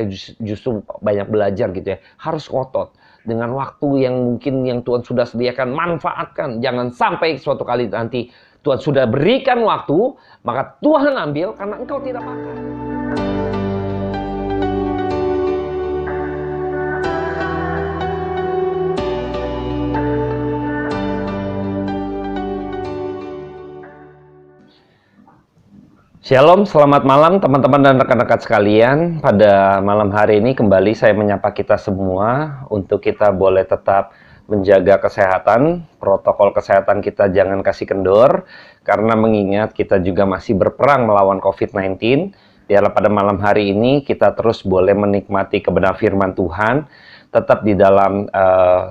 mereka justru banyak belajar gitu ya. Harus ngotot dengan waktu yang mungkin yang Tuhan sudah sediakan, manfaatkan. Jangan sampai suatu kali nanti Tuhan sudah berikan waktu, maka Tuhan ambil karena engkau tidak pakai. Shalom, selamat malam teman-teman dan rekan-rekan sekalian. Pada malam hari ini kembali saya menyapa kita semua untuk kita boleh tetap menjaga kesehatan. Protokol kesehatan kita jangan kasih kendor, karena mengingat kita juga masih berperang melawan COVID-19. Biarlah pada malam hari ini kita terus boleh menikmati kebenaran firman Tuhan. Tetap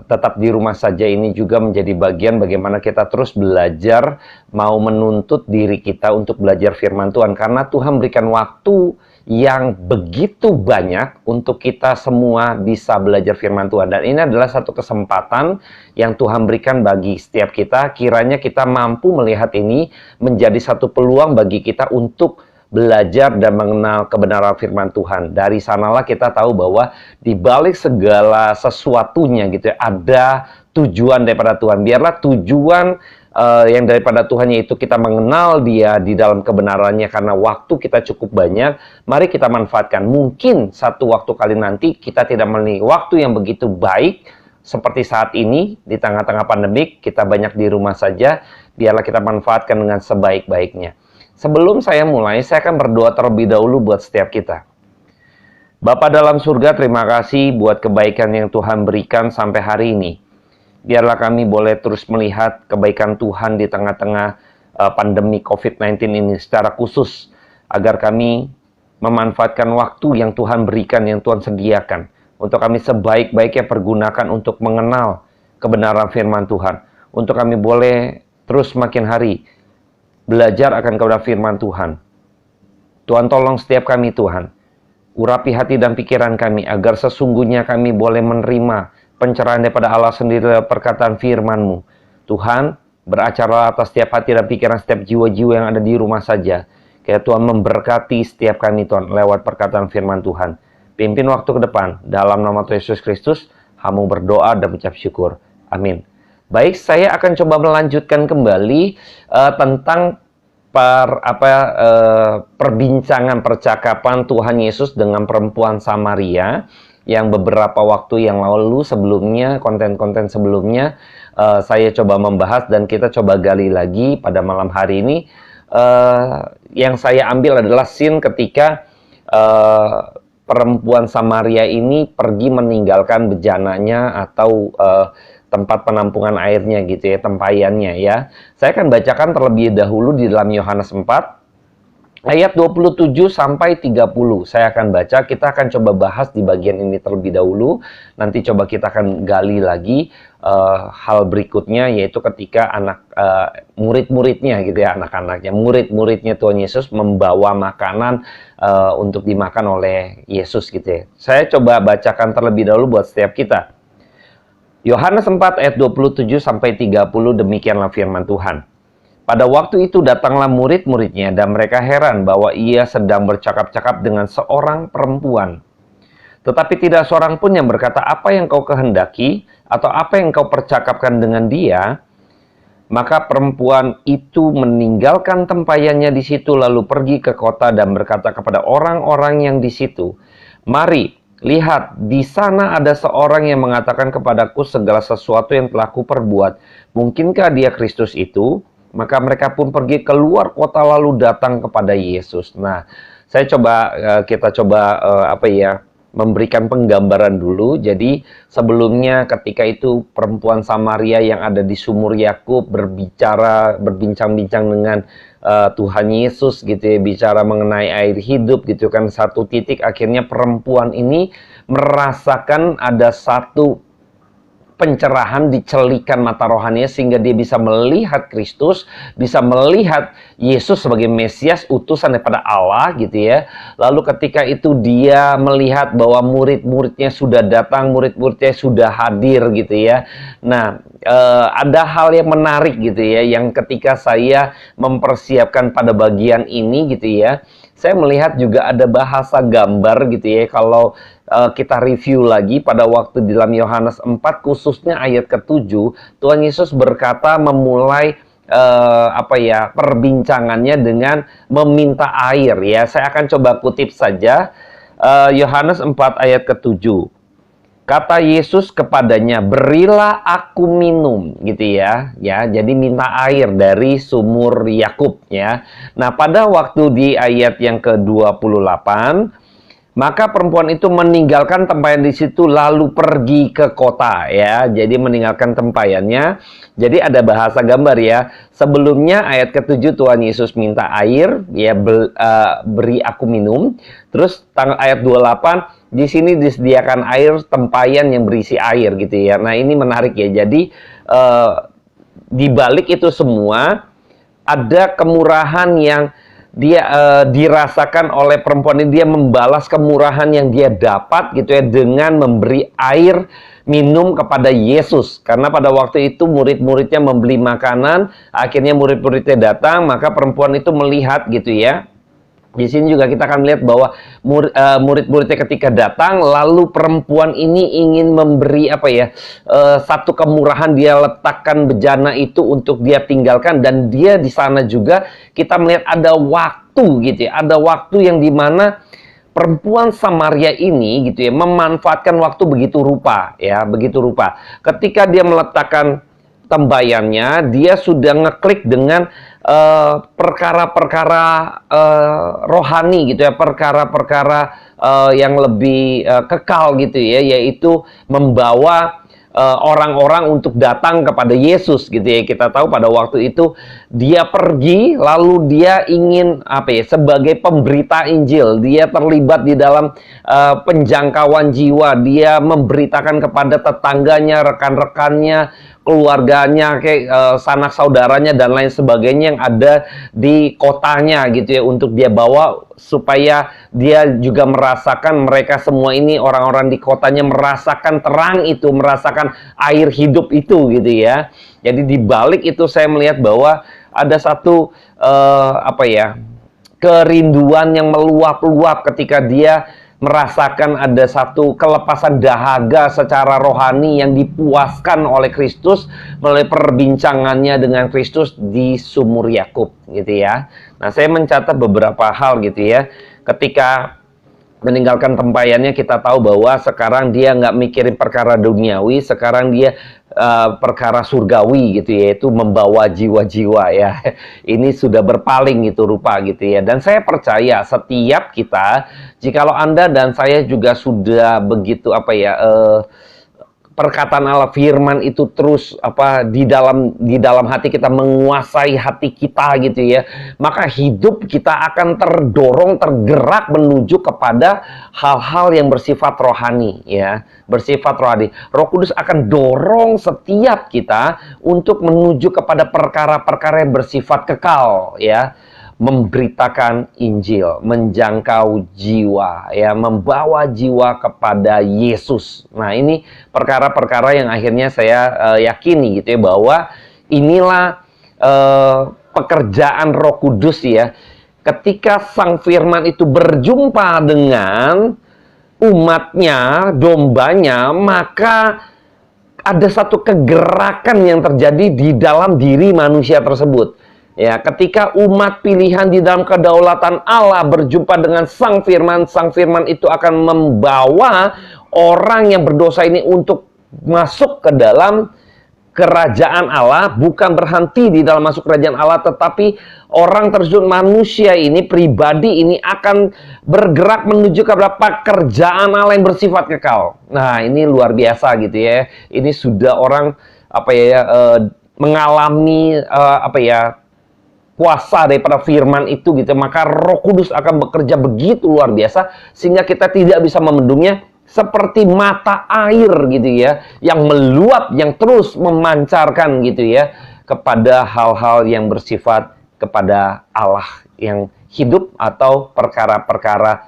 tetap di rumah saja ini juga menjadi bagian bagaimana kita terus belajar, mau menuntut diri kita untuk belajar firman Tuhan. Karena Tuhan berikan waktu yang begitu banyak untuk kita semua bisa belajar firman Tuhan. Dan ini adalah satu kesempatan yang Tuhan berikan bagi setiap kita. Kiranya kita mampu melihat ini menjadi satu peluang bagi kita untuk belajar dan mengenal kebenaran firman Tuhan. Dari sanalah kita tahu bahwa di balik segala sesuatunya gitu ya, ada tujuan daripada Tuhan. Biarlah tujuan yang daripada Tuhan yaitu kita mengenal Dia di dalam kebenarannya, karena waktu kita cukup banyak. Mari kita manfaatkan. Mungkin satu waktu kali nanti kita tidak memiliki waktu yang begitu baik seperti saat ini di tengah-tengah pandemik, kita banyak di rumah saja. Biarlah kita manfaatkan dengan sebaik-baiknya. Sebelum saya mulai, saya akan berdoa terlebih dahulu buat setiap kita. Bapa dalam surga, terima kasih buat kebaikan yang Tuhan berikan sampai hari ini. Biarlah kami boleh terus melihat kebaikan Tuhan di tengah-tengah pandemi COVID-19 ini secara khusus, agar kami memanfaatkan waktu yang Tuhan berikan, yang Tuhan sediakan, untuk kami sebaik-baiknya pergunakan untuk mengenal kebenaran firman Tuhan. Untuk kami boleh terus makin hari belajar akan kebenaran firman Tuhan. Tuhan tolong setiap kami Tuhan. Urapi hati dan pikiran kami agar sesungguhnya kami boleh menerima pencerahan daripada Allah sendiri lewat perkataan firman-Mu. Tuhan, beracara atas setiap hati dan pikiran setiap jiwa-jiwa yang ada di rumah saja. Kiranya Tuhan memberkati setiap kami Tuhan lewat perkataan firman Tuhan. Pimpin waktu ke depan. Dalam nama Tuhan Yesus Kristus, hamba berdoa dan mengucap syukur. Amin. Baik, saya akan coba melanjutkan kembali tentang perbincangan percakapan Tuhan Yesus dengan perempuan Samaria yang beberapa waktu yang lalu sebelumnya, konten-konten sebelumnya saya coba membahas dan kita coba gali lagi pada malam hari ini. Yang saya ambil adalah scene ketika perempuan Samaria ini pergi meninggalkan bejananya atau tempat penampungan airnya gitu ya, tempayannya ya. Saya akan bacakan terlebih dahulu di dalam Yohanes 4 ayat 27 sampai 30. Saya akan baca, kita akan coba bahas di bagian ini terlebih dahulu. Nanti coba kita akan gali lagi hal berikutnya, yaitu ketika murid-muridnya gitu ya, anak-anaknya, murid-muridnya Tuhan Yesus membawa makanan untuk dimakan oleh Yesus gitu ya. Saya coba bacakan terlebih dahulu buat setiap kita. Yohanes 4 ayat 27 sampai 30, demikianlah firman Tuhan. Pada waktu itu datanglah murid-muridnya dan mereka heran bahwa ia sedang bercakap-cakap dengan seorang perempuan. Tetapi tidak seorang pun yang berkata, apa yang kau kehendaki atau apa yang kau percakapkan dengan dia. Maka perempuan itu meninggalkan tempayannya di situ lalu pergi ke kota dan berkata kepada orang-orang yang di situ, mari, lihat, di sana ada seorang yang mengatakan kepadaku segala sesuatu yang telah kuperbuat. Mungkinkah dia Kristus itu? Maka mereka pun pergi keluar kota lalu datang kepada Yesus. Nah, kita coba memberikan penggambaran dulu. Jadi sebelumnya ketika itu perempuan Samaria yang ada di sumur Yakub berbincang-bincang dengan Tuhan Yesus gitu ya, bicara mengenai air hidup gitu kan. Satu titik akhirnya perempuan ini merasakan ada satu pencerahan, dicelikan mata rohaninya sehingga dia bisa melihat Kristus, bisa melihat Yesus sebagai Mesias, utusan daripada Allah gitu ya. Lalu ketika itu dia melihat bahwa murid-muridnya sudah datang, murid-muridnya sudah hadir gitu ya. Nah, ada hal yang menarik gitu ya, yang ketika saya mempersiapkan pada bagian ini gitu ya, saya melihat juga ada bahasa gambar gitu ya. Kalau kita review lagi pada waktu di dalam Yohanes 4 khususnya ayat ke-7, Tuhan Yesus berkata memulai perbincangannya dengan meminta air ya. Saya akan coba kutip saja Yohanes 4 ayat ke-7. Kata Yesus kepadanya, "Berilah aku minum," gitu ya. Ya, jadi minta air dari sumur Yakub ya. Nah, pada waktu di ayat yang ke-28, maka perempuan itu meninggalkan tempayan di situ lalu pergi ke kota ya. Jadi meninggalkan tempayannya. Jadi ada bahasa gambar ya. Sebelumnya ayat ke-7 Tuhan Yesus minta air ya, beri aku minum. Terus ayat 28 di sini disediakan air tempayan yang berisi air gitu ya. Nah, ini menarik ya. Jadi di balik itu semua ada kemurahan yang dia dirasakan oleh perempuan ini. Dia membalas kemurahan yang dia dapat gitu ya dengan memberi air minum kepada Yesus. Karena pada waktu itu murid-muridnya membeli makanan, akhirnya murid-muridnya datang, maka perempuan itu melihat gitu ya. Di sini juga kita akan melihat bahwa murid-muridnya ketika datang, lalu perempuan ini ingin memberi satu kemurahan, dia letakkan bejana itu untuk dia tinggalkan, dan dia di sana juga kita melihat ada waktu gitu ya, ada waktu yang dimana perempuan Samaria ini gitu ya memanfaatkan waktu begitu rupa ya, begitu rupa. Ketika dia meletakkan tembayannya, dia sudah ngeklik dengan perkara-perkara rohani gitu ya, perkara-perkara yang lebih kekal gitu ya, yaitu membawa orang-orang untuk datang kepada Yesus gitu ya. Kita tahu pada waktu itu dia pergi, lalu dia ingin sebagai pemberita Injil, dia terlibat di dalam penjangkauan jiwa, dia memberitakan kepada tetangganya, rekan-rekannya, keluarganya, sanak saudaranya dan lain sebagainya yang ada di kotanya gitu ya, untuk dia bawa supaya dia juga merasakan, mereka semua ini orang-orang di kotanya merasakan terang itu, merasakan air hidup itu gitu ya. Jadi di balik itu saya melihat bahwa ada satu kerinduan yang meluap-luap ketika dia merasakan ada satu kelepasan dahaga secara rohani yang dipuaskan oleh Kristus melalui perbincangannya dengan Kristus di sumur Yakub gitu ya. Nah, saya mencatat beberapa hal gitu ya. Ketika meninggalkan tempayannya, kita tahu bahwa sekarang dia nggak mikirin perkara duniawi, sekarang dia perkara surgawi gitu ya, yaitu membawa jiwa-jiwa ya. Ini sudah berpaling gitu rupa gitu ya. Dan saya percaya setiap kita, jikalau Anda dan saya juga sudah begitu perkataan Allah, firman itu terus di dalam hati kita, menguasai hati kita gitu ya, maka hidup kita akan terdorong, tergerak menuju kepada hal-hal yang bersifat rohani ya, bersifat rohani. Roh Kudus akan dorong setiap kita untuk menuju kepada perkara-perkara yang bersifat kekal ya, memberitakan Injil, menjangkau jiwa ya, membawa jiwa kepada Yesus. Nah, ini perkara-perkara yang akhirnya saya yakini gitu ya, bahwa inilah pekerjaan Roh Kudus ya. Ketika Sang Firman itu berjumpa dengan umatnya, dombanya, maka ada satu kegerakan yang terjadi di dalam diri manusia tersebut. Ya, ketika umat pilihan di dalam kedaulatan Allah berjumpa dengan Sang Firman itu akan membawa orang yang berdosa ini untuk masuk ke dalam kerajaan Allah, bukan berhenti di dalam masuk kerajaan Allah, tetapi orang tersebut, manusia ini, pribadi ini akan bergerak menuju ke pekerjaan Allah yang bersifat kekal. Nah, ini luar biasa gitu ya. Ini sudah orang mengalami kuasa daripada firman itu gitu, maka Roh Kudus akan bekerja begitu luar biasa sehingga kita tidak bisa membendungnya, seperti mata air gitu ya, yang meluap, yang terus memancarkan gitu ya kepada hal-hal yang bersifat kepada Allah yang hidup atau perkara-perkara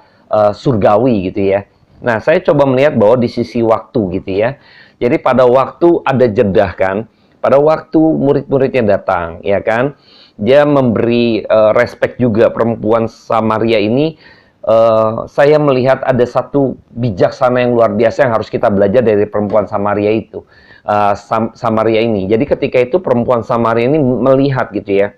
surgawi gitu ya. Nah, saya coba melihat bahwa di sisi waktu gitu ya. Jadi pada waktu ada jeda kan, pada waktu murid-muridnya datang ya kan. dia memberi respect juga perempuan Samaria ini. Saya melihat ada satu bijaksana yang luar biasa yang harus kita belajar dari perempuan Samaria itu. Samaria ini. Jadi ketika itu perempuan Samaria ini melihat gitu ya,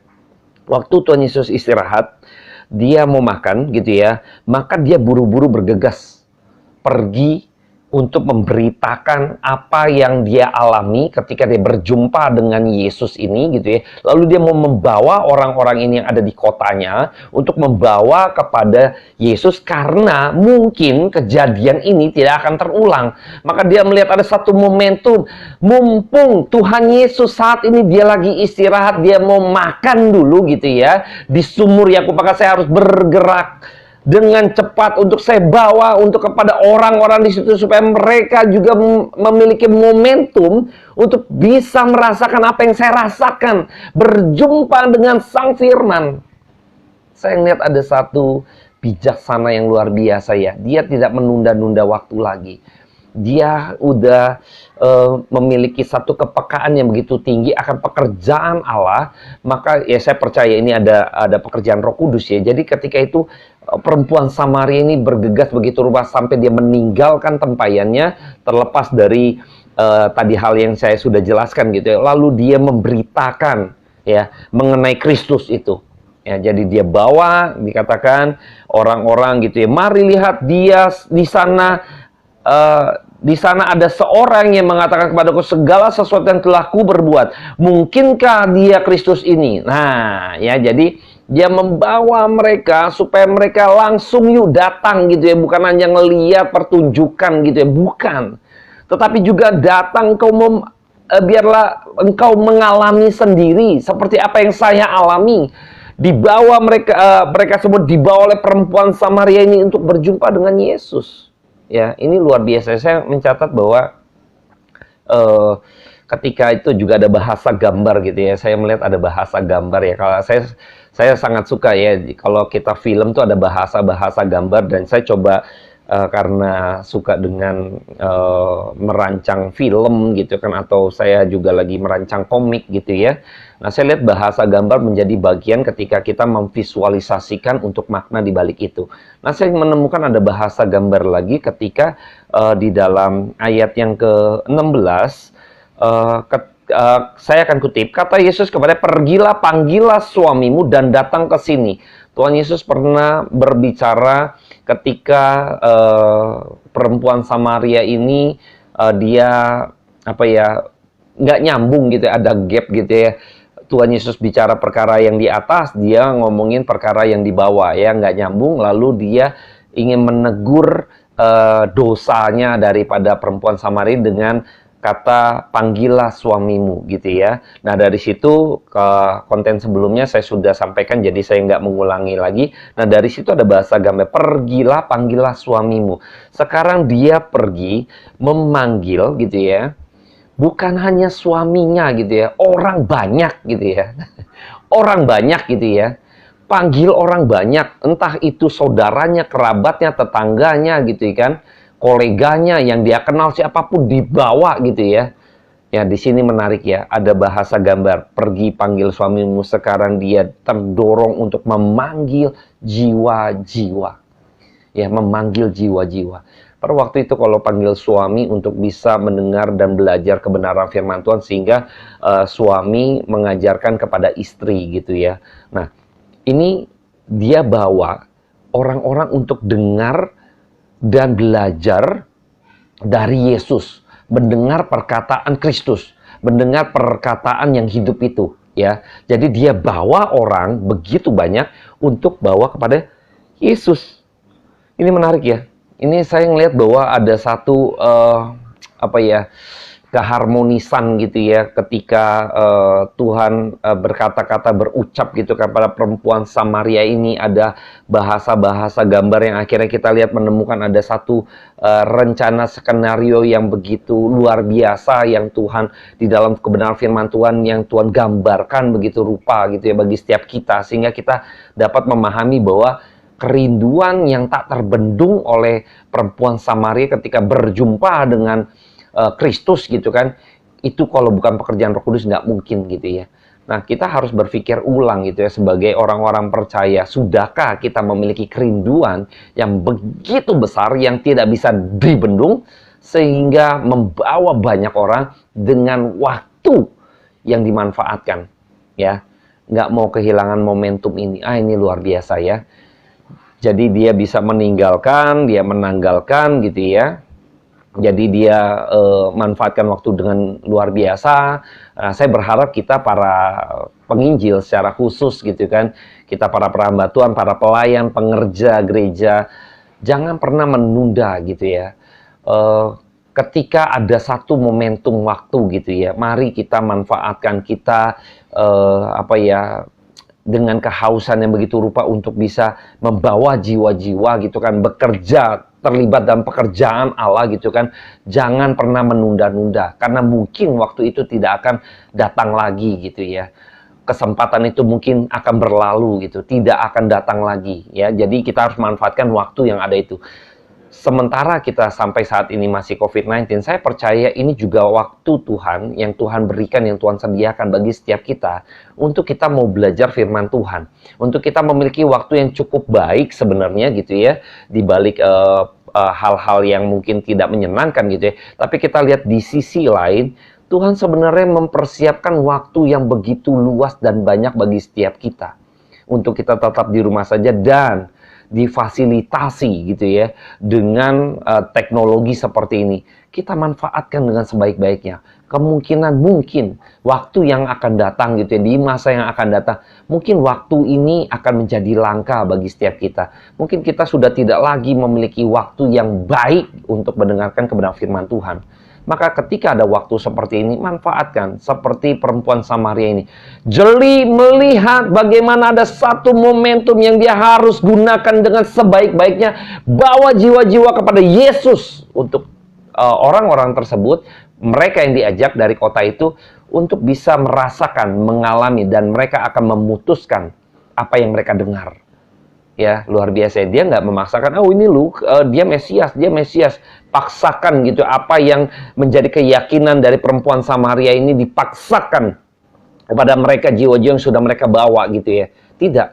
waktu Tuhan Yesus istirahat, dia mau makan gitu ya, maka dia buru-buru bergegas pergi untuk memberitakan apa yang dia alami ketika dia berjumpa dengan Yesus ini gitu ya. Lalu dia mau membawa orang-orang ini yang ada di kotanya untuk membawa kepada Yesus karena mungkin kejadian ini tidak akan terulang. Maka dia melihat ada satu momentum, mumpung Tuhan Yesus saat ini dia lagi istirahat, dia mau makan dulu gitu ya di sumur Yakub, maka saya harus bergerak dengan cepat untuk saya bawa untuk kepada orang-orang di situ supaya mereka juga memiliki momentum untuk bisa merasakan apa yang saya rasakan, berjumpa dengan Sang Firman. Saya melihat ada satu bijaksana yang luar biasa ya. Dia tidak menunda-nunda waktu lagi. Dia udah memiliki satu kepekaan yang begitu tinggi akan pekerjaan Allah. Maka ya saya percaya ini ada pekerjaan Roh Kudus ya. Jadi ketika itu perempuan Samaria ini bergegas begitu rupa sampai dia meninggalkan tempayannya, terlepas dari tadi hal yang saya sudah jelaskan gitu ya. Lalu dia memberitakan ya mengenai Kristus itu. Ya, jadi dia bawa, dikatakan orang-orang gitu ya, mari lihat dia di sana. Di sana ada seorang yang mengatakan kepadaku segala sesuatu yang telah ku berbuat. Mungkinkah dia Kristus ini? Nah, ya jadi dia membawa mereka supaya mereka langsung yuk datang gitu ya. Bukan hanya ngeliat pertunjukan gitu ya, bukan. Tetapi juga datang biarlah engkau mengalami sendiri seperti apa yang saya alami. Dibawa mereka semua dibawa oleh perempuan Samaria ini untuk berjumpa dengan Yesus. Ya, ini luar biasa. Saya mencatat bahwa ketika itu juga ada bahasa gambar gitu ya. Saya melihat ada bahasa gambar ya. Kalau saya sangat suka ya kalau kita film tuh ada bahasa gambar, dan saya coba karena suka dengan merancang film gitu kan, atau saya juga lagi merancang komik gitu ya. Nah, saya lihat bahasa gambar menjadi bagian ketika kita memvisualisasikan untuk makna di balik itu. Nah, saya menemukan ada bahasa gambar lagi ketika di dalam ayat yang ke-16, saya akan kutip, kata Yesus kepada, pergilah, panggillah suamimu dan datang ke sini. Tuhan Yesus pernah berbicara ketika perempuan Samaria ini dia nggak nyambung gitu, ada gap gitu ya. Tuhan Yesus bicara perkara yang di atas, dia ngomongin perkara yang di bawah ya, nggak nyambung. Lalu dia ingin menegur dosanya daripada perempuan Samaria dengan kata panggillah suamimu gitu ya. Nah, dari situ ke konten sebelumnya saya sudah sampaikan, jadi saya nggak mengulangi lagi. Nah, dari situ ada bahasa gambar, pergilah, panggillah suamimu. Sekarang dia pergi memanggil gitu ya, bukan hanya suaminya gitu ya, orang banyak gitu ya. Orang banyak gitu ya. Panggil orang banyak, entah itu saudaranya, kerabatnya, tetangganya gitu kan, koleganya yang dia kenal, siapapun dibawa gitu ya. Ya, di sini menarik ya, ada bahasa gambar, pergi panggil suamimu. Sekarang dia terdorong untuk memanggil jiwa-jiwa. Ya, memanggil jiwa-jiwa. Pada waktu itu kalau panggil suami untuk bisa mendengar dan belajar kebenaran firman Tuhan, sehingga suami mengajarkan kepada istri gitu ya. Nah, ini dia bawa orang-orang untuk dengar dan belajar dari Yesus, mendengar perkataan Kristus, mendengar perkataan yang hidup itu ya. Jadi dia bawa orang begitu banyak untuk bawa kepada Yesus. Ini menarik ya. Ini saya ngelihat bahwa ada satu keharmonisan gitu ya ketika Tuhan berkata-kata, berucap gitu kepada perempuan Samaria ini. Ada bahasa-bahasa gambar yang akhirnya kita lihat menemukan ada satu rencana skenario yang begitu luar biasa yang Tuhan di dalam kebenaran firman Tuhan yang Tuhan gambarkan begitu rupa gitu ya bagi setiap kita, sehingga kita dapat memahami bahwa kerinduan yang tak terbendung oleh perempuan Samaria ketika berjumpa dengan Kristus gitu kan, itu kalau bukan pekerjaan Roh Kudus nggak mungkin gitu ya. Nah, kita harus berpikir ulang gitu ya, sebagai orang-orang percaya, sudahkah kita memiliki kerinduan yang begitu besar, yang tidak bisa dibendung, sehingga membawa banyak orang dengan waktu yang dimanfaatkan, ya. Nggak mau kehilangan momentum ini. Ini luar biasa ya. Jadi dia bisa meninggalkan, dia menanggalkan gitu ya. Jadi dia manfaatkan waktu dengan luar biasa. Saya berharap kita para penginjil secara khusus gitu kan, kita para perhamba Tuhan, para pelayan, pengerja gereja, jangan pernah menunda gitu ya. Ketika ada satu momentum waktu gitu ya, mari kita manfaatkan, kita dengan kehausan yang begitu rupa untuk bisa membawa jiwa-jiwa gitu kan, bekerja, terlibat dalam pekerjaan Allah gitu kan. Jangan pernah menunda-nunda, karena mungkin waktu itu tidak akan datang lagi gitu ya. Kesempatan itu mungkin akan berlalu gitu, tidak akan datang lagi ya. Jadi kita harus manfaatkan waktu yang ada itu. Sementara kita sampai saat ini masih COVID-19, saya percaya ini juga waktu Tuhan, yang Tuhan berikan, yang Tuhan sediakan bagi setiap kita, untuk kita mau belajar firman Tuhan. Untuk kita memiliki waktu yang cukup baik sebenarnya gitu ya, di balik hal-hal yang mungkin tidak menyenangkan gitu ya. Tapi kita lihat di sisi lain, Tuhan sebenarnya mempersiapkan waktu yang begitu luas dan banyak bagi setiap kita. Untuk kita tetap di rumah saja dan difasilitasi gitu ya dengan teknologi seperti ini, kita manfaatkan dengan sebaik-baiknya. Kemungkinan mungkin waktu yang akan datang gitu ya, di masa yang akan datang, mungkin waktu ini akan menjadi langka bagi setiap kita. Mungkin kita sudah tidak lagi memiliki waktu yang baik untuk mendengarkan kebenaran firman Tuhan. Maka ketika ada waktu seperti ini, manfaatkan seperti perempuan Samaria ini. Jeli melihat bagaimana ada satu momentum yang dia harus gunakan dengan sebaik-baiknya. Bawa jiwa-jiwa kepada Yesus untuk orang-orang tersebut, mereka yang diajak dari kota itu, untuk bisa merasakan, mengalami, dan mereka akan memutuskan apa yang mereka dengar. Ya, luar biasa. Dia nggak memaksakan, dia Mesias. Paksakan gitu, apa yang menjadi keyakinan dari perempuan Samaria ini dipaksakan kepada mereka, jiwa-jiwa yang sudah mereka bawa gitu ya. Tidak.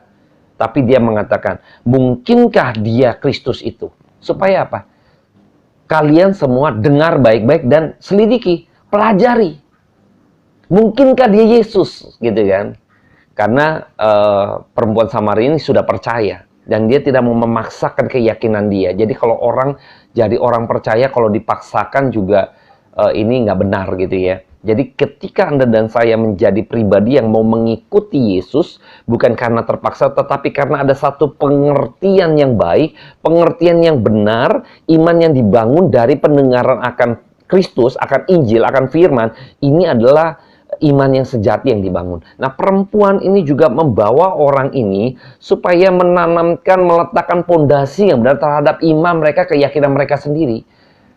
Tapi dia mengatakan, mungkinkah dia Kristus itu? Supaya apa? Kalian semua dengar baik-baik dan selidiki, pelajari. Mungkinkah dia Yesus? Gitu kan. Karena perempuan Samaria ini sudah percaya. Dan dia tidak mau memaksakan keyakinan dia. Jadi kalau orang jadi orang percaya, kalau dipaksakan juga ini nggak benar gitu ya. Jadi ketika Anda dan saya menjadi pribadi yang mau mengikuti Yesus, bukan karena terpaksa, tetapi karena ada satu pengertian yang baik, pengertian yang benar, iman yang dibangun dari pendengaran akan Kristus, akan Injil, akan firman, ini adalah iman yang sejati yang dibangun. Nah, perempuan ini juga membawa orang ini supaya menanamkan, meletakkan pondasi yang benar terhadap iman mereka, keyakinan mereka sendiri.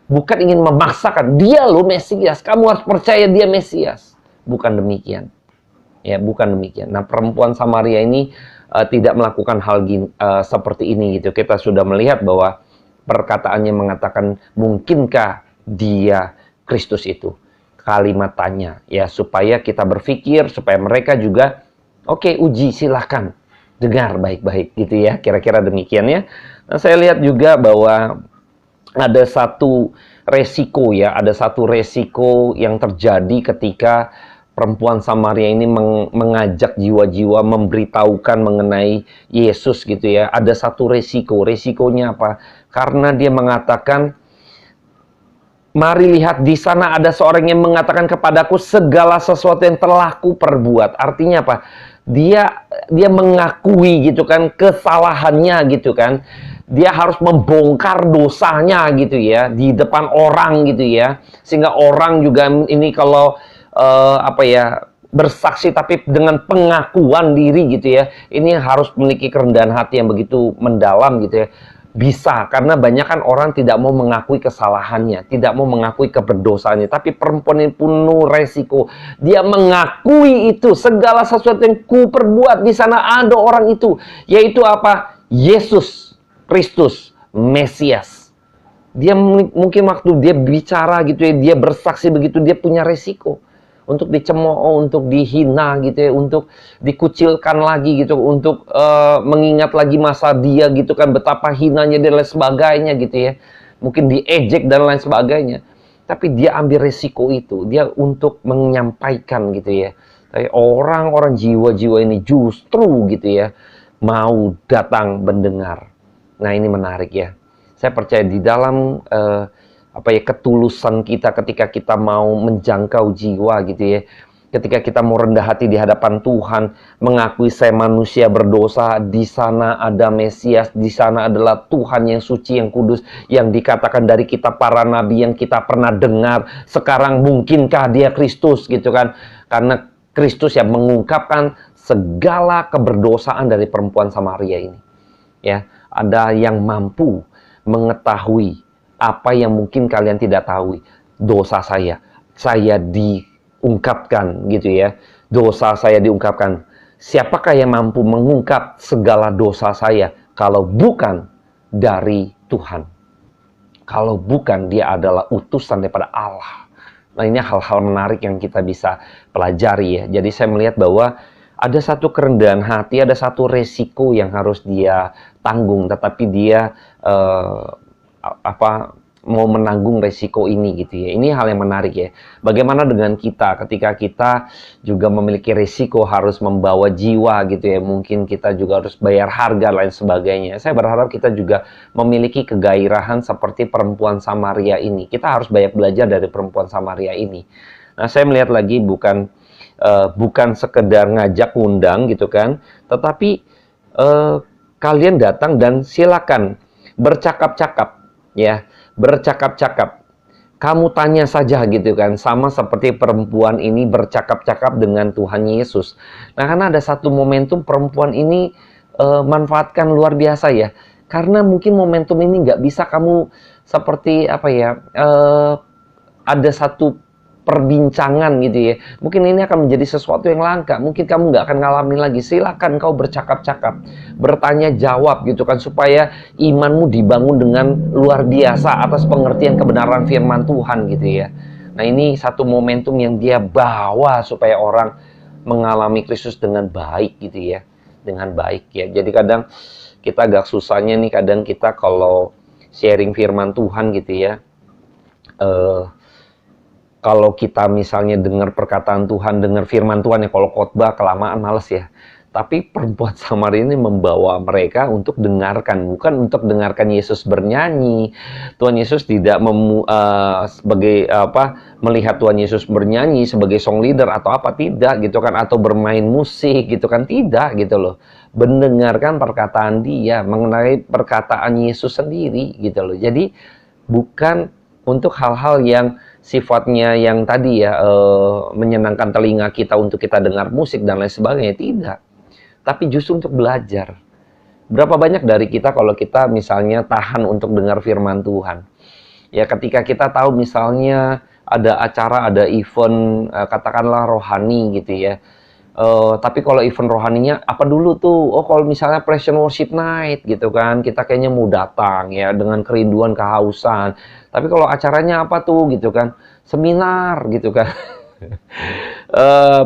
Bukan ingin memaksakan, dia loh Mesias, kamu harus percaya dia Mesias. Bukan demikian. Ya, bukan demikian. Nah, perempuan Samaria ini tidak melakukan hal seperti ini gitu. Kita sudah melihat bahwa perkataannya mengatakan, mungkinkah dia Kristus itu? Kalimat tanya ya, supaya kita berpikir, supaya mereka juga uji, silahkan dengar baik-baik gitu ya, kira-kira demikian ya. Nah, saya lihat juga bahwa ada satu resiko ya, ada satu resiko yang terjadi ketika perempuan Samaria ini mengajak jiwa-jiwa, memberitahukan mengenai Yesus gitu ya. Ada satu resikonya apa? Karena dia mengatakan, mari lihat, di sana ada seorang yang mengatakan kepadaku segala sesuatu yang telah ku perbuat. Artinya apa? Dia mengakui gitu kan kesalahannya gitu kan. Dia harus membongkar dosanya gitu ya di depan orang gitu ya. Sehingga orang juga ini kalau bersaksi tapi dengan pengakuan diri gitu ya. Ini harus memiliki kerendahan hati yang begitu mendalam gitu ya. Bisa, karena banyak kan orang tidak mau mengakui kesalahannya, tidak mau mengakui keberdosaannya. Tapi perempuan ini penuh resiko. Dia mengakui itu, segala sesuatu yang ku perbuat, di sana ada orang itu. Yaitu apa? Yesus Kristus, Mesias. Dia mungkin waktu dia bicara gitu ya, dia bersaksi begitu, dia punya resiko. untuk dicemooh, untuk dihina gitu ya, untuk dikucilkan lagi gitu, untuk mengingat lagi masa dia gitu kan, betapa hinanya dan lain sebagainya gitu ya. Mungkin diejek dan lain sebagainya. Tapi dia ambil resiko itu, dia untuk menyampaikan gitu ya. Tapi orang-orang jiwa-jiwa ini justru gitu ya, mau datang mendengar. Nah ini menarik ya. Saya percaya di dalam ketulusan kita ketika kita mau menjangkau jiwa gitu ya. Ketika kita mau rendah hati di hadapan Tuhan, mengakui saya manusia berdosa, di sana ada Mesias, di sana adalah Tuhan yang suci, yang kudus, yang dikatakan dari kita para nabi yang kita pernah dengar. Sekarang mungkinkah dia Kristus gitu kan? Karena Kristus yang mengungkapkan segala keberdosaan dari perempuan Samaria ini. Ya, ada yang mampu mengetahui apa yang mungkin kalian tidak tahu. Dosa saya diungkapkan gitu ya. Dosa saya diungkapkan. Siapakah yang mampu mengungkap segala dosa saya kalau bukan dari Tuhan? Kalau bukan dia adalah utusan daripada Allah. Nah ini hal-hal menarik yang kita bisa pelajari ya. Jadi saya melihat bahwa ada satu kerendahan hati, ada satu resiko yang harus dia tanggung, tetapi dia mau menanggung resiko ini gitu ya. Ini hal yang menarik ya. Bagaimana dengan kita ketika kita juga memiliki resiko harus membawa jiwa gitu ya. Mungkin kita juga harus bayar harga lain sebagainya. Saya berharap kita juga memiliki kegairahan seperti perempuan Samaria ini. Kita harus banyak belajar dari perempuan Samaria ini. Nah, saya melihat lagi bukan sekedar ngajak undang gitu kan, tetapi kalian datang dan silakan bercakap-cakap ya, bercakap-cakap. Kamu tanya saja gitu kan, sama seperti perempuan ini bercakap-cakap dengan Tuhan Yesus. Nah, karena ada satu momentum perempuan ini manfaatkan luar biasa ya. Karena mungkin momentum ini nggak bisa kamu seperti ada satu perbincangan gitu ya. Mungkin ini akan menjadi sesuatu yang langka. Mungkin kamu nggak akan ngalamin lagi. Silakan kau bercakap-cakap, bertanya jawab gitu kan, supaya imanmu dibangun dengan luar biasa atas pengertian kebenaran firman Tuhan gitu ya. Nah ini satu momentum yang dia bawa supaya orang mengalami Kristus dengan baik gitu ya. Dengan baik ya. Jadi kadang kita agak susahnya nih, kadang kita kalau sharing firman Tuhan gitu ya. Kalau kita misalnya dengar perkataan Tuhan, dengar firman Tuhan ya, kalau khotbah kelamaan males ya. Tapi perempuan Samaria ini membawa mereka untuk dengarkan, bukan untuk dengarkan Yesus bernyanyi. Tuhan Yesus tidak melihat Tuhan Yesus bernyanyi sebagai song leader atau apa, tidak gitu kan, atau bermain musik gitu kan, tidak gitu loh. Mendengarkan perkataan dia, mengenai perkataan Yesus sendiri gitu loh. Jadi bukan untuk hal-hal yang sifatnya yang tadi ya, menyenangkan telinga kita untuk kita dengar musik dan lain sebagainya, tidak. Tapi justru untuk belajar. Berapa banyak dari kita kalau kita misalnya tahan untuk dengar firman Tuhan. Ya ketika kita tahu misalnya ada acara, ada event, katakanlah rohani gitu ya. Tapi kalau event rohaninya apa dulu tuh? Oh kalau misalnya praise and worship night gitu kan, kita kayaknya mau datang ya dengan kerinduan, kehausan. Tapi kalau acaranya apa tuh gitu kan? Seminar gitu kan.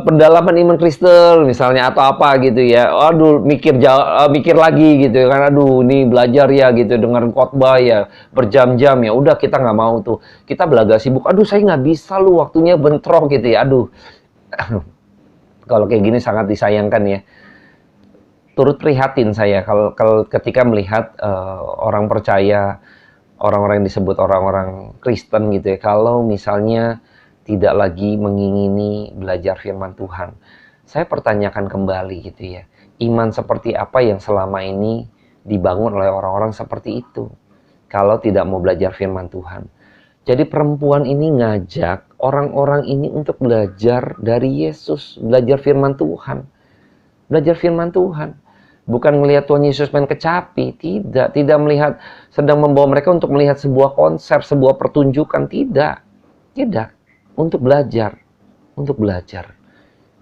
Pendalaman iman Kristen misalnya atau apa gitu ya. Aduh mikir lagi gitu kan. Aduh ini belajar ya gitu, dengar khotbah ya berjam-jam ya. Udah kita nggak mau tuh. Kita belaga sibuk. Aduh saya nggak bisa lu, waktunya bentrok gitu ya. Aduh. Kalau kayak gini sangat disayangkan ya. Turut prihatin saya kalau ketika melihat orang percaya, orang-orang yang disebut orang-orang Kristen gitu ya, kalau misalnya tidak lagi mengingini belajar firman Tuhan. Saya pertanyakan kembali gitu ya, iman seperti apa yang selama ini dibangun oleh orang-orang seperti itu kalau tidak mau belajar firman Tuhan. Jadi perempuan ini ngajak orang-orang ini untuk belajar dari Yesus, belajar firman Tuhan. Belajar firman Tuhan. Bukan melihat Tuhan Yesus main kecapi, tidak melihat sedang membawa mereka untuk melihat sebuah konsep, sebuah pertunjukan, tidak. Untuk belajar.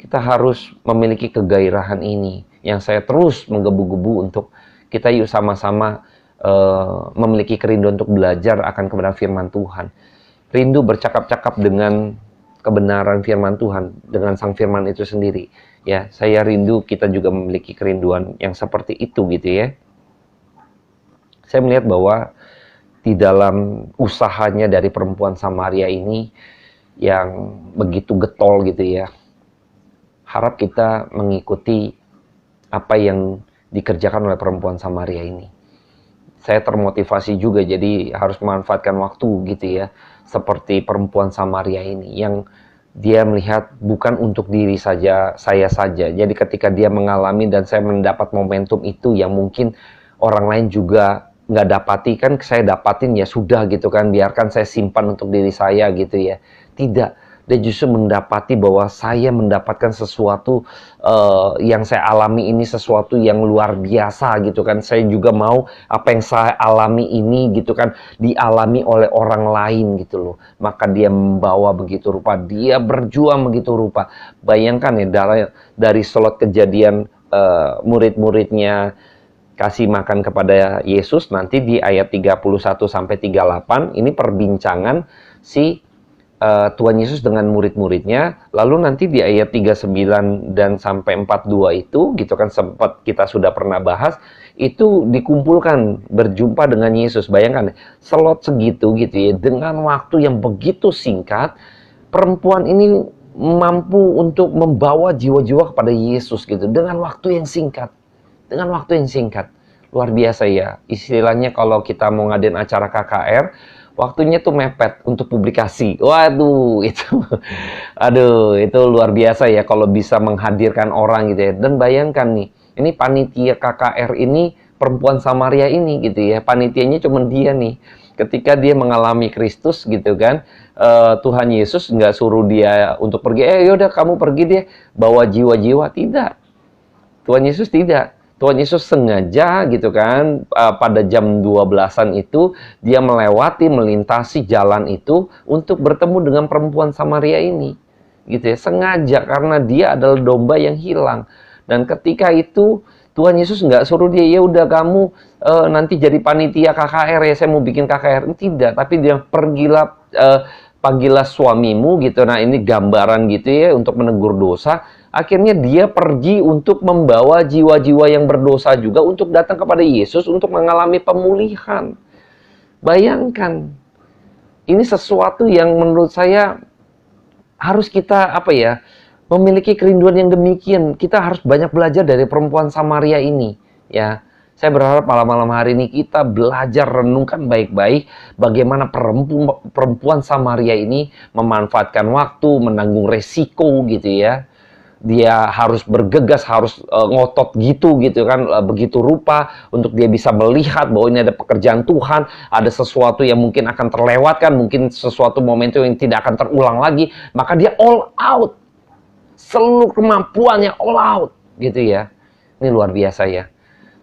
Kita harus memiliki kegairahan ini yang saya terus menggebu-gebu untuk kita yuk sama-sama memiliki kerinduan untuk belajar akan kebenaran firman Tuhan. Rindu bercakap-cakap dengan kebenaran firman Tuhan, dengan sang firman itu sendiri. Ya, saya rindu kita juga memiliki kerinduan yang seperti itu gitu ya. Saya melihat bahwa di dalam usahanya dari perempuan Samaria ini yang begitu getol gitu ya, harap kita mengikuti apa yang dikerjakan oleh perempuan Samaria ini. Saya termotivasi juga, jadi harus memanfaatkan waktu gitu ya, seperti perempuan Samaria ini yang dia melihat bukan untuk diri saja, saya saja. Jadi ketika dia mengalami dan saya mendapat momentum itu yang mungkin orang lain juga nggak dapati, kan saya dapatin ya sudah gitu kan, biarkan saya simpan untuk diri saya gitu ya. Tidak, dia justru mendapati bahwa saya mendapatkan sesuatu yang saya alami ini sesuatu yang luar biasa gitu kan. Saya juga mau apa yang saya alami ini gitu kan dialami oleh orang lain gitu loh. Maka dia membawa begitu rupa, dia berjuang begitu rupa. Bayangkan ya, dari slot kejadian murid-muridnya kasih makan kepada Yesus, nanti di ayat 31 sampai 38 ini perbincangan si Tuhan Yesus dengan murid-muridnya. Lalu nanti di ayat 39 dan sampai 42 itu gitu kan, sempat kita sudah pernah bahas, itu dikumpulkan berjumpa dengan Yesus. Bayangkan slot segitu gitu ya, dengan waktu yang begitu singkat, perempuan ini mampu untuk membawa jiwa-jiwa kepada Yesus gitu dengan waktu yang singkat. Dengan waktu yang singkat. Luar biasa ya. Istilahnya kalau kita mau ngadain acara KKR, waktunya tuh mepet untuk publikasi. Waduh, itu luar biasa ya kalau bisa menghadirkan orang gitu ya. Dan bayangkan nih, ini panitia KKR ini perempuan Samaria ini gitu ya. Panitianya cuma dia nih. Ketika dia mengalami Kristus gitu kan, Tuhan Yesus nggak suruh dia untuk pergi, yaudah kamu pergi deh, bawa jiwa-jiwa. Tidak. Tuhan Yesus tidak. Tuhan Yesus sengaja gitu kan, pada jam 12-an itu dia melintasi jalan itu untuk bertemu dengan perempuan Samaria ini. Gitu ya, sengaja karena dia adalah domba yang hilang. Dan ketika itu Tuhan Yesus nggak suruh dia, ya udah kamu nanti jadi panitia KKR ya, saya mau bikin KKR. Tidak, tapi dia pergilah, panggillah suamimu gitu. Nah, ini gambaran gitu ya untuk menegur dosa. Akhirnya dia pergi untuk membawa jiwa-jiwa yang berdosa juga untuk datang kepada Yesus untuk mengalami pemulihan. Bayangkan, ini sesuatu yang menurut saya harus kita memiliki kerinduan yang demikian. Kita harus banyak belajar dari perempuan Samaria ini, ya. Saya berharap malam-malam hari ini kita belajar renungkan baik-baik bagaimana perempuan Samaria ini memanfaatkan waktu, menanggung resiko gitu ya. Dia harus bergegas, harus ngotot gitu kan, begitu rupa untuk dia bisa melihat bahwa ini ada pekerjaan Tuhan, ada sesuatu yang mungkin akan terlewatkan, mungkin sesuatu momentum yang tidak akan terulang lagi, maka dia all out, seluruh kemampuannya all out gitu ya. Ini luar biasa ya,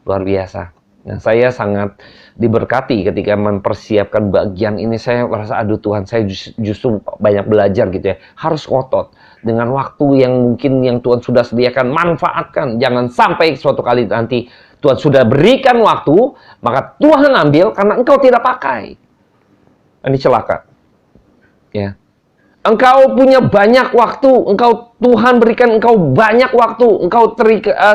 luar biasa. Nah, saya sangat diberkati ketika mempersiapkan bagian ini. Saya merasa, aduh Tuhan, saya justru banyak belajar gitu ya. Harus ngotot dengan waktu yang mungkin yang Tuhan sudah sediakan, manfaatkan. Jangan sampai suatu kali nanti Tuhan sudah berikan waktu, maka Tuhan ambil karena engkau tidak pakai. Ini celaka. Ya. Engkau punya banyak waktu, Tuhan berikan engkau banyak waktu,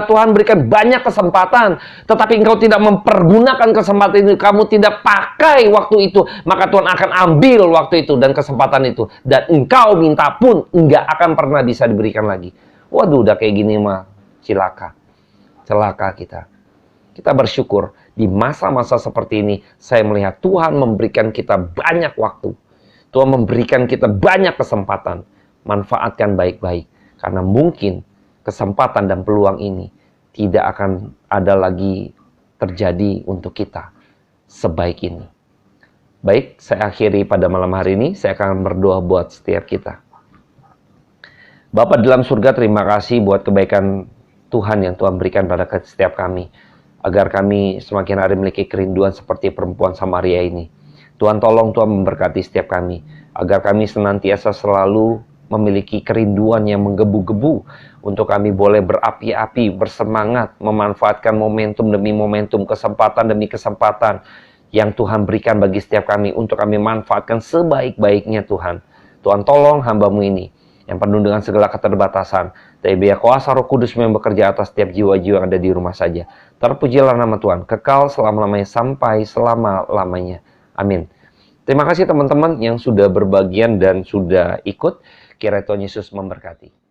Tuhan berikan banyak kesempatan, tetapi engkau tidak mempergunakan kesempatan itu, kamu tidak pakai waktu itu, maka Tuhan akan ambil waktu itu dan kesempatan itu, dan engkau minta pun enggak akan pernah bisa diberikan lagi. Waduh, udah kayak gini mah celaka kita. Kita bersyukur di masa-masa seperti ini, saya melihat Tuhan memberikan kita banyak waktu. Tuhan memberikan kita banyak kesempatan. Manfaatkan baik-baik. Karena mungkin kesempatan dan peluang ini tidak akan ada lagi terjadi untuk kita sebaik ini. Baik, saya akhiri pada malam hari ini. Saya akan berdoa buat setiap kita. Bapa dalam surga, terima kasih buat kebaikan Tuhan yang Tuhan berikan pada setiap kami. Agar kami semakin hari memiliki kerinduan seperti perempuan Samaria ini. Tuhan tolong Tuhan memberkati setiap kami, agar kami senantiasa selalu memiliki kerinduan yang menggebu-gebu, untuk kami boleh berapi-api, bersemangat, memanfaatkan momentum demi momentum, kesempatan demi kesempatan yang Tuhan berikan bagi setiap kami, untuk kami manfaatkan sebaik-baiknya Tuhan. Tuhan tolong hamba-Mu ini yang penuh dengan segala keterbatasan. Tapi biar kuasa Roh Kudus yang bekerja atas setiap jiwa-jiwa yang ada di rumah saja. Terpujilah nama Tuhan, kekal selama-lamanya sampai selama-lamanya. Amin. Terima kasih teman-teman yang sudah berbagian dan sudah ikut. Kiranya Tuhan Yesus memberkati.